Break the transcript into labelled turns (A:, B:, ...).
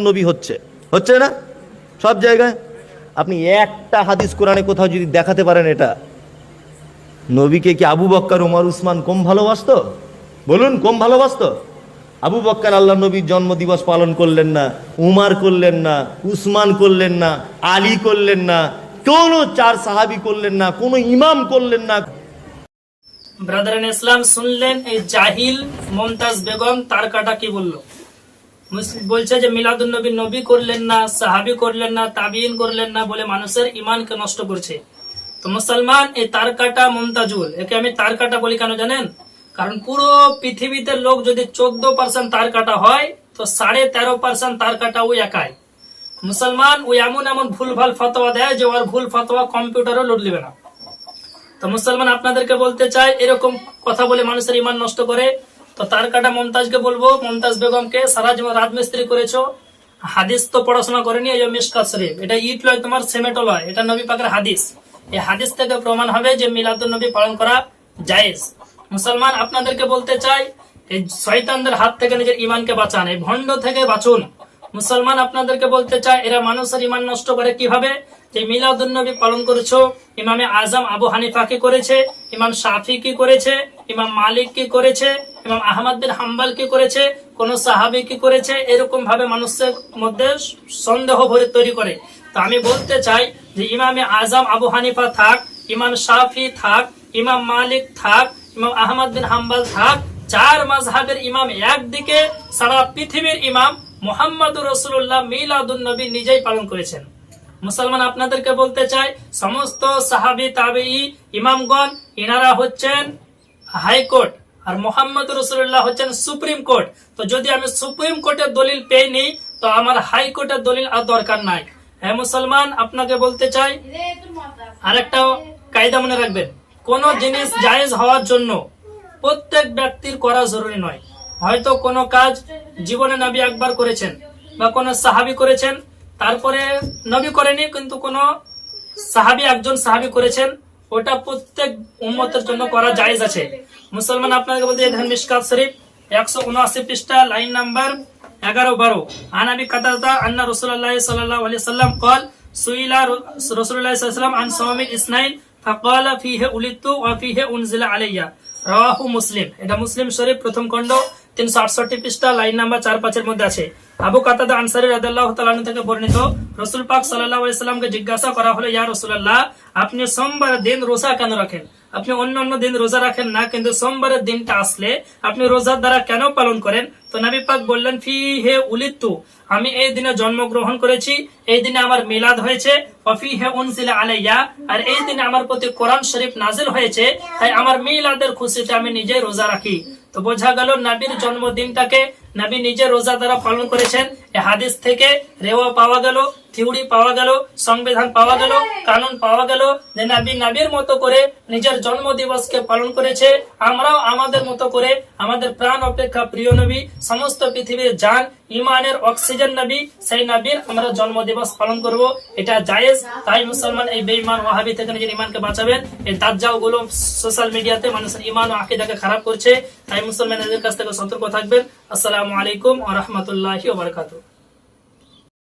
A: নবী হচ্ছে হচ্ছে না সব জায়গায়। আপনি একটা হাদিস কোরআনে কোথাও যদি দেখাতে পারেন এটা নবীকে কি আবু বক্কর ওমর উসমান কম ভালোবাসতো? বলুন, কম ভালোবাসতো? আবু বক্কর আল্লাহ নবীর জন্মদিবস পালন করলেন না, উমার করলেন না, উসমান করলেন না, আলী করলেন না, কোনো চার সাহাবী করলেন না, কোনো ইমাম করলেন না।
B: ব্রাদার ইন ইসলাম শুনলেন এই জাহিল মমতাজ বেগম তার কাটা কি বললো। বলছে যে মিলাদুন নবী নবী করলেন না, সাহাবী করলেন না, তাবিঈন করলেন না বলে মানুষের ইমানকে নষ্ট করছে। তো মুসলমান এই তার কাটা মমতাজুল, একে আমি তার কাটা বলি কেন জানেন? কারণ পুরো পৃথিবীতে লোক যদি 14% তার কাটা হয় তো 13.5% তার কাটা ওই একাই। মুসলমান ওই এমন এমন ভুলভাল ফতোয়া দেয় যে ওর ভুল ফতোয়া কম্পিউটারও লোড নেবে না। তো মুসলমান আপনাদেরকে বলতে চাই, এরকম কথা বলে মানুষের ইমান নষ্ট করে। তো তার কাটা মমতাজকে বলবো, মমতাজ বেগমকে সারা জীবন রাজমিস্ত্রি করেছো, হাদিস তো পড়াশোনা করেনি, এই মিশকাত শরীফ এটা ইট লয় তোমার সিমেন্ট লয়, এটা নবী পাকের হাদিস। এই হাদিস থেকে প্রমাণ হবে যে মিলাদুন নবী পালন করা জায়েজ। মুসলমান আপনাদেরকে বলতে চাই, এই শয়তানদের হাত থেকে নিজের ইমানকে বাঁচান, এই ভণ্ড থেকে বাঁচুন। মুসলমান আপনাদেরকে বলতে চাই, এরা মানুষের ইমান নষ্ট করে কিভাবে? যে মিলাদুন নবী পালন করেছো, ইমামে আজম আবু হানিফা কি করেছে, ইমাম শাফি কি করেছে, ইমাম মালিক কি করেছে, ইমাম আহমদ বিন হাম্বল কি করেছে, কোন সাহাবী কি করেছে, এরকম ভাবে মানুষের মধ্যে সন্দেহ ভরে তৈরি করে। তো আমি বলতে চাই যে ইমামে আজম আবু হানিফা থাক, ইমাম শাফি থাক, ইমাম মালিক থাক, ইমাম আহমদ বিন হাম্বল থাক, চার মাযহাবের ইমাম একদিকে, সারা পৃথিবীর ইমাম মুহাম্মদুর রাসূলুল্লাহ মিলাদুন নবী নিজেই পালন করেছেন। মুসলমান আপনাদেরকে বলতে চাই, সমস্ত সাহাবী তাবেঈ ইমামগণ ইনারা হচ্ছেন হাইকোর্ট আর মুহাম্মদুর রাসূলুল্লাহ হচ্ছেন সুপ্রিম কোর্ট। তো যদি আমি সুপ্রিম কোর্টের দলিল পেয়ে নিই তো আমার হাইকোর্টের দলিল আর দরকার নাই। হ্যাঁ মুসলমান আপনাকে বলতে চাই, আরেকটা কায়দা মনে রাখবেন, কোন জিনিস জায়েজ হওয়ার জন্য প্রত্যেক ব্যক্তির করা জরুরি নয়। হয়তো কোনো কাজ জীবনে নবী একবার করেছেন বা কোন সাহাবী করেছেন, তারপরে নবী করেনি কিন্তু কোন সাহাবী একজন সাহাবী করেছেন, ওটা প্রত্যেক উম্মতের জন্য করা জায়েজ আছে। মুসলমান আপনাকে বলতে দেখেন মিশকাত শরীফ 179 পৃষ্ঠা লাইন নাম্বার 11-12 আন আবি কাতাদা আন্না রাসূলুল্লাহ সাল্লাল্লাহু আলাইহি ওয়াসাল্লাম قال সুইলা রাসূলুল্লাহ সাল্লাল্লাহু আলাইহি ওয়াসাল্লাম আন সাওমিল ইসনাইন ফাকালা ফিহি উলিতু ওয়া ফিহি উনজিলা আলাইয়া রাওয়াহু মুসলিম। এটা মুসলিম শরীফ প্রথম খণ্ড 368 পৃষ্ঠা লাইন নাম্বার 4-5 এর মধ্যে আছে। আবু কাতাদা আনসারী রাদিয়াল্লাহু তাআলা আনহু থেকে বর্ণিত, রাসূল পাক সাল্লাল্লাহু আলাইহি ওয়াসাল্লামকে জিজ্ঞাসা করা হলো, ইয়া রাসূলুল্লাহ, আপনি সোমবারের দিন রোজা কেন রাখেন? আপনি অন্য দিন রোজা রাখেন না, কিন্তু সোমবারের দিনটা আসলে আপনি রোজার দ্বারা কেন পালন করেন? তো নবী পাক বললেন, ফিহি উলিদতু, আমি এই দিনে জন্মগ্রহণ করেছি, এই দিনে আমার মিলাদ হয়েছে, ওয়া ফিহি উনজিলা আলাইয়া, আর এই দিনে আমার প্রতি কোরআন শরীফ নাজিল হয়েছে, তাই আমার মিলাদের খুশিতে আমি নিজে রোজা রাখি। তো বোঝা গেল নবীর জন্মদিনটাকে নবী নিজে রোজা দ্বারা পালন করেছেন। এই হাদিস থেকে রেওয়া পাওয়া গেল, থিওরি পাওয়া গেল, সংবিধান পাওয়া গেল, কানুন পাওয়া গেল যে নবীর মতো করে নিজের জন্মদিবসকে পালন করেছে। আমরাও আমাদের মতো করে আমাদের প্রাণ অপেক্ষা প্রিয় নবী, সমস্ত পৃথিবীর জান ইমানের অক্সিজেন নবী, সেই নবীর আমরা জন্মদিবস পালন করব, এটা জায়েজ। তাই মুসলমান এই বেঈমান ওয়াহাবি থেকে নিজের ইমানকে বাঁচাবেন। এই দাজ্জাল গুলো সোশ্যাল মিডিয়াতে মানুষের ইমান ও আকীদাকে খারাপ করছে, তাই মুসলমান এদের কাছ থেকে সতর্ক থাকবেন। আসসালামু আলাইকুম ওয়া রাহমাতুল্লাহি ওয়া বারাকাতুহু।